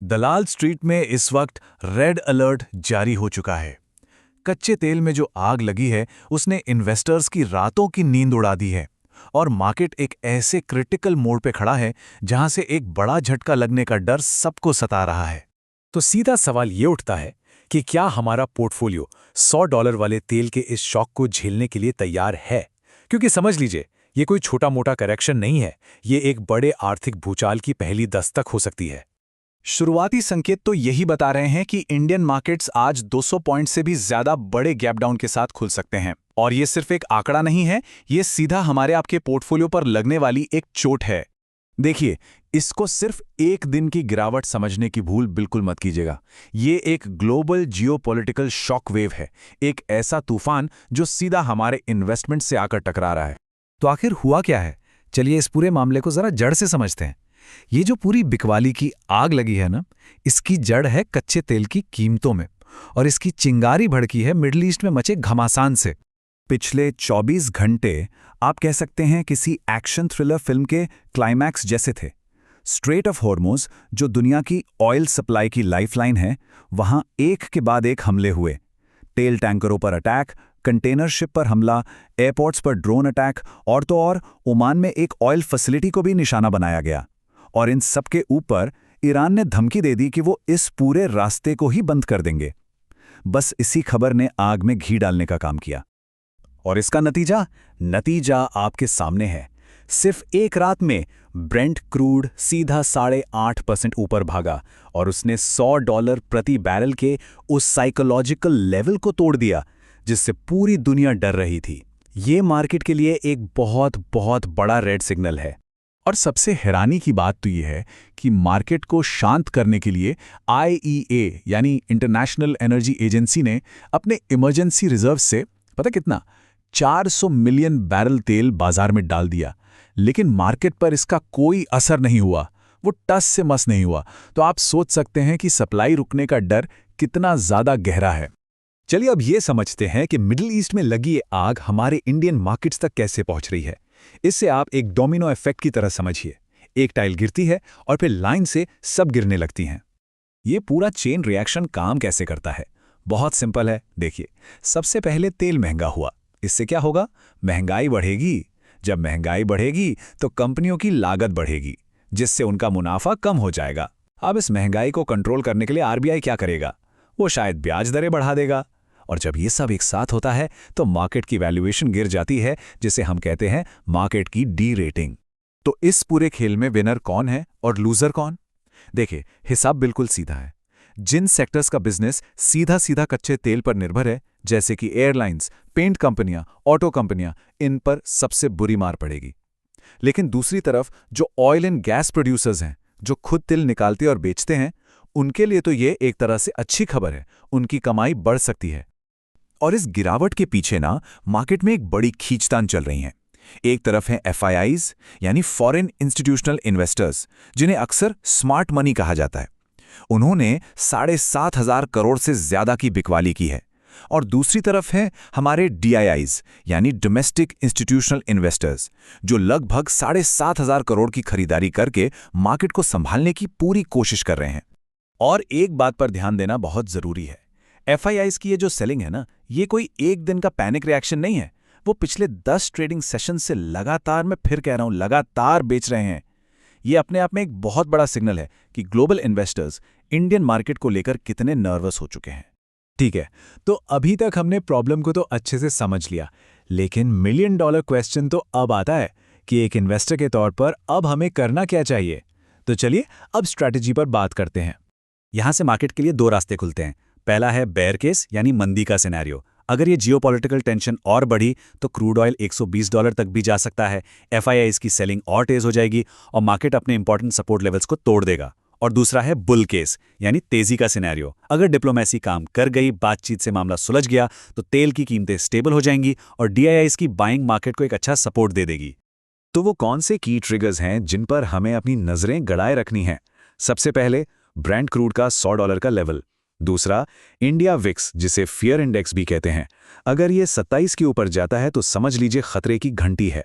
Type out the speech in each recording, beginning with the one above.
दलाल street में इस वक्त रेड अलर्ट जारी हो चुका है। कच्चे तेल में जो आग लगी है उसने इन्वेस्टर्स की रातों की नींद उड़ा दी है और मार्केट एक ऐसे क्रिटिकल मोड़ पे खड़ा है जहां से एक बड़ा झटका लगने का डर सबको सता रहा है। तो सीधा सवाल ये उठता है कि क्या हमारा पोर्टफोलियो $100 वाले तेल के इस शॉक को झेलने के लिए तैयार है? क्योंकि समझ लीजिए, ये कोई छोटा मोटा करेक्शन नहीं है, ये एक बड़े आर्थिक भूचाल की पहली दस्तक हो सकती है। शुरुआती संकेत तो यही बता रहे हैं कि इंडियन मार्केट्स आज 200 पॉइंट से भी ज्यादा बड़े गैप डाउन के साथ खुल सकते हैं। और ये सिर्फ एक आंकड़ा नहीं है, ये सीधा हमारे आपके पोर्टफोलियो पर लगने वाली एक चोट है। देखिए, इसको सिर्फ एक दिन की गिरावट समझने की भूल बिल्कुल मत कीजिएगा। ये एक ग्लोबल जियोपॉलिटिकल शॉक वेव है, एक ऐसा तूफान जो सीधा हमारे इन्वेस्टमेंट से आकर टकरा रहा है। तो आखिर हुआ क्या है? चलिए इस पूरे मामले को जरा जड़ से समझते हैं। ये जो पूरी बिकवाली की आग लगी है ना, इसकी जड़ है कच्चे तेल की कीमतों में, और इसकी चिंगारी भड़की है मिडिल ईस्ट में मचे घमासान से। पिछले 24 घंटे आप कह सकते हैं किसी एक्शन थ्रिलर फिल्म के क्लाइमैक्स जैसे थे। स्ट्रेट ऑफ हॉर्मुज़, जो दुनिया की ऑयल सप्लाई की लाइफलाइन है, वहां एक के बाद एक हमले हुए। तेल टैंकरों पर अटैक, कंटेनर शिप पर हमला, एयरपोर्ट्स पर ड्रोन अटैक, और तो और ओमान में एक ऑयल फैसिलिटी को भी निशाना बनाया गया। और इन सब के ऊपर ईरान ने धमकी दे दी कि वो इस पूरे रास्ते को ही बंद कर देंगे। बस इसी खबर ने आग में घी डालने का काम किया। और इसका नतीजा आपके सामने है। सिर्फ एक रात में ब्रेंट क्रूड सीधा 8.5% ऊपर भागा और उसने $100 प्रति बैरल के उस साइकोलॉजिकल लेवल को तोड़ दिया जिससे पूरी दुनिया डर रही थी। ये मार्केट के लिए एक बहुत बहुत बड़ा रेड सिग्नल है। और सबसे हैरानी की बात तो ये है कि मार्केट को शांत करने के लिए IEA यानी इंटरनेशनल एनर्जी एजेंसी ने अपने इमरजेंसी रिजर्व से पता कितना 400 मिलियन बैरल तेल बाजार में डाल दिया, लेकिन मार्केट पर इसका कोई असर नहीं हुआ। वो टस से मस नहीं हुआ। तो आप सोच सकते हैं कि सप्लाई रुकने का डर कितना ज्यादा गहरा है। चलिए अब ये समझते हैं कि मिडिल ईस्ट में लगी ये आग हमारे इंडियन मार्केट्स तक कैसे पहुंच रही है। इससे आप एक डोमिनो इफेक्ट की तरह समझिए। एक टाइल गिरती है और फिर लाइन से सब गिरने लगती हैं। ये पूरा चेन रिएक्शन काम कैसे करता है? बहुत सिंपल है। देखिए, सबसे पहले तेल महंगा हुआ। इससे क्या होगा? महंगाई बढ़ेगी। जब महंगाई बढ़ेगी तो कंपनियों की लागत बढ़ेगी, जिससे उनका मुनाफा कम हो जाएगा। अब इस महंगाई को कंट्रोल करने के लिए RBI क्या करेगा? वो शायद ब्याज दरें बढ़ा देगा। और जब ये सब एक साथ होता है तो मार्केट की वैल्यूएशन गिर जाती है, जिसे हम कहते हैं मार्केट की डी रेटिंग। तो इस पूरे खेल में विनर कौन है और लूजर कौन? देखिए, हिसाब बिल्कुल सीधा है। जिन सेक्टर्स का बिजनेस सीधा सीधा कच्चे तेल पर निर्भर है, जैसे कि एयरलाइंस, पेंट कंपनियां, ऑटो कंपनियां, इन पर सबसे बुरी मार पड़ेगी। लेकिन दूसरी तरफ जो ऑयल एंड गैस प्रोड्यूसर्स हैं, जो खुद तेल निकालते और बेचते हैं, उनके लिए तो ये एक तरह से अच्छी खबर है। उनकी कमाई बढ़ सकती है। और इस गिरावट के पीछे ना मार्केट में एक बड़ी खींचतान चल रही है। एक तरफ है FIIs यानी फॉरेन इंस्टीट्यूशनल इन्वेस्टर्स, जिन्हें अक्सर स्मार्ट मनी कहा जाता है। उन्होंने 7,500 करोड़ से ज्यादा की बिकवाली की है। और दूसरी तरफ है हमारे DIIs यानी डोमेस्टिक इंस्टीट्यूशनल इन्वेस्टर्स, जो लगभग 7,500 करोड़ की खरीदारी करके मार्केट को संभालने की पूरी कोशिश कर रहे हैं। और एक बात पर ध्यान देना बहुत जरूरी है। FIIs की ये जो सेलिंग है ना, ये कोई एक दिन का पैनिक रिएक्शन नहीं है। वो पिछले 10 ट्रेडिंग सेशन से लगातार, मैं फिर कह रहा हूं, लगातार बेच रहे हैं। ये अपने आप में एक बहुत बड़ा सिग्नल है कि ग्लोबल इन्वेस्टर्स इंडियन मार्केट को लेकर कितने नर्वस हो चुके हैं। ठीक है, तो अभी तक हमने प्रॉब्लम को तो अच्छे से समझ लिया, लेकिन $1 मिलियन क्वेश्चन तो अब आता है कि एक इन्वेस्टर के तौर पर अब हमें करना क्या चाहिए। तो चलिए अब स्ट्रैटेजी पर बात करते हैं। यहां से मार्केट के लिए 2 रास्ते खुलते हैं। पहला है बेयर केस यानी मंदी का सिनेरियो। अगर ये जियोपॉलिटिकल टेंशन और बढ़ी तो क्रूड ऑयल $120 तक भी जा सकता है, FIIs की सेलिंग और तेज हो जाएगी और मार्केट अपने इंपॉर्टेंट सपोर्ट लेवल्स को तोड़ देगा। और दूसरा है बुल केस यानी तेजी का सिनेरियो। अगर डिप्लोमेसी काम कर गई, बातचीत से मामला सुलझ गया, तो तेल की कीमतें स्टेबल हो जाएंगी और DIIs की बाइंग मार्केट को एक अच्छा सपोर्ट दे देगी। तो वो कौन से की ट्रिगर्स हैं जिन पर हमें अपनी नजरें गड़ाए रखनी हैं? सबसे पहले ब्रेंट क्रूड का $100 का लेवल। दूसरा, इंडिया विक्स, जिसे फियर इंडेक्स भी कहते हैं। अगर ये 27 के ऊपर जाता है तो समझ लीजिए खतरे की घंटी है।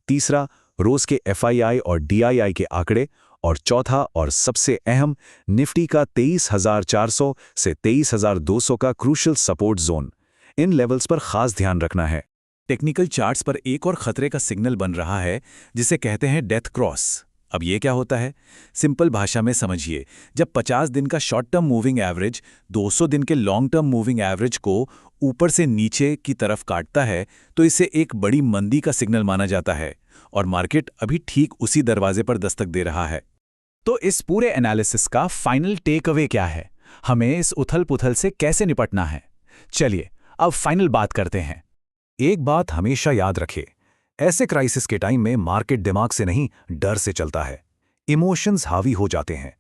तीसरा, रोज के FII और DII के आंकड़े। और चौथा और सबसे अहम, निफ्टी का 23,400 से 23,200 का क्रूशल सपोर्ट जोन। इन लेवल्स पर खास ध्यान रखना है। टेक्निकल चार्ट्स पर एक और खतरे का सिग्नल बन रहा है जिसे कहते हैं डेथ क्रॉस। अब ये क्या होता है? सिंपल भाषा में समझिए, जब 50 दिन का शॉर्ट टर्म मूविंग एवरेज 200 दिन के लॉन्ग टर्म मूविंग एवरेज को ऊपर से नीचे की तरफ काटता है तो इसे एक बड़ी मंदी का सिग्नल माना जाता है और मार्केट अभी ठीक उसी दरवाजे पर दस्तक दे रहा है। तो इस पूरे एनालिसिस का फाइनल टेक अवे क्या है? हमें इस उथल-पुथल से कैसे निपटना है? चलिए अब फाइनल बात करते हैं। एक बात हमेशा याद रखें, ऐसे क्राइसिस के टाइम में मार्केट दिमाग से नहीं, डर से चलता है। इमोशंस हावी हो जाते हैं।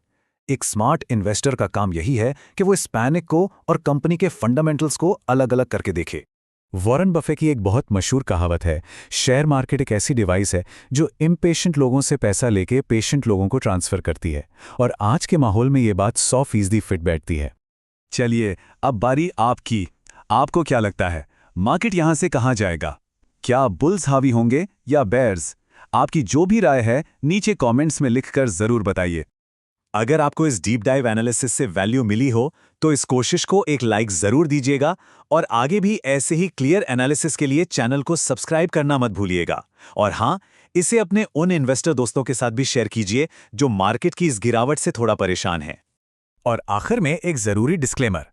एक स्मार्ट इन्वेस्टर का काम यही है कि वो इस पैनिक को और कंपनी के फंडामेंटल्स को अलग-अलग करके देखे। वॉरेन बफे की एक बहुत मशहूर कहावत है, शेयर मार्केट एक ऐसी डिवाइस है जो इम्पेशेंट लोगों से पैसा लेके पेशेंट लोगों को ट्रांसफर करती है, और आज के माहौल में ये बात 100% फिट बैठती है। चलिए अब बारी आपकी। आपको क्या लगता है, मार्केट यहां से कहां जाएगा? क्या बुल्स हावी होंगे या बेयर्स? आपकी जो भी राय है नीचे कमेंट्स में लिखकर जरूर बताइए। अगर आपको इस डीप डाइव एनालिसिस से वैल्यू मिली हो तो इस कोशिश को एक लाइक जरूर दीजिएगा और आगे भी ऐसे ही क्लियर एनालिसिस के लिए चैनल को सब्सक्राइब करना मत भूलिएगा। और हाँ, इसे अपने उन इन्वेस्टर दोस्तों के साथ भी शेयर कीजिए जो मार्केट की इस गिरावट से थोड़ा परेशान हैं। और आखिर में एक जरूरी डिस्क्लेमर,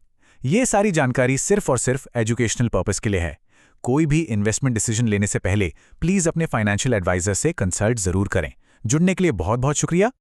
ये सारी जानकारी सिर्फ और सिर्फ एजुकेशनल पर्पस के लिए है। कोई भी इन्वेस्टमेंट डिसीजन लेने से पहले प्लीज अपने फाइनेंशियल एडवाइजर से कंसल्ट जरूर करें। जुड़ने के लिए बहुत बहुत शुक्रिया।